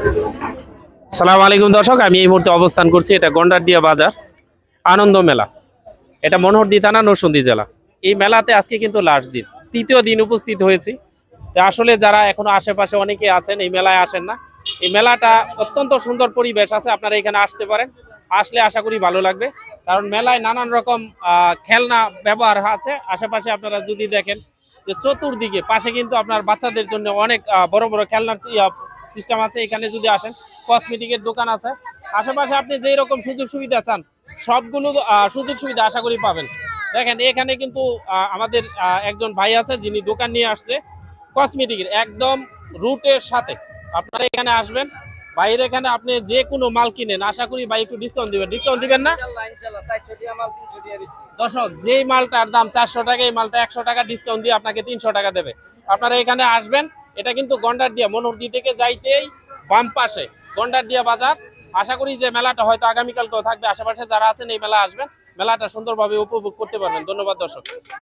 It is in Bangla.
আসসালামু আলাইকুম দর্শক, আমি এই মুহূর্তে অবস্থান করছি এটা গন্ডারদিয়া বাজার আনন্দ মেলা। এটা মনোহরদী থানা, নরসিংদী জেলা। এই মেলাতে আজকে কিন্তু লাস্ট দিন, তৃতীয় দিন উপস্থিত হয়েছি। তো আসলে যারা এখনো আশেপাশে অনেকে আছেন এই মেলায় আসেন না, এই মেলাটা অত্যন্ত সুন্দর পরিবেশ আছে, আপনারা এখানে আসতে পারেন। আসলে আশা করি ভালো লাগবে, কারণ মেলায় নানান রকম খেলনা ব্যবহার আছে। আশেপাশে আপনারা যদি দেখেন যে চতুর্দিকে পাশে কিন্তু আপনার বাচ্চাদের জন্য অনেক বড় বড় খেলনার সিস্টেম আছে। এখানে যদি আসেন, কসমেটিকের দোকান আছে। আশেপাশে আপনি যেই রকম সুযোগ সুবিধা চান সবগুলো সুযোগ সুবিধা আশা করি পাবেন। দেখেন এখানে কিন্তু আমাদের একজন ভাই আছে যিনি দোকান নিয়ে আসছে কসমেটিকের একদম রুটের সাথে। আপনারা এখানে আসবেন, বাইরে এখানে আপনি যে কোনো মাল কিনেন, আশা করি ভাই একটু ডিসকাউন্ট দিবেন না দর্শক? যেই মালটার দাম 400 টাকা, এই মালটা 100 টাকা ডিসকাউন্ট দিয়ে আপনাকে 300 টাকা দেবে। আপনারা এখানে আসবেন। এটা কিন্তু গন্ডারদিয়া, মনোহরদী থেকে যাইতেই বাম পাশে গন্ডারদিয়া বাজার। আশা করি যে মেলাটা হয়তো আগামীকালকেও থাকবে। আশেপাশে যারা আছেন এই মেলা আসবেন, মেলাটা সুন্দরভাবে উপভোগ করতে পারবেন। ধন্যবাদ দর্শক।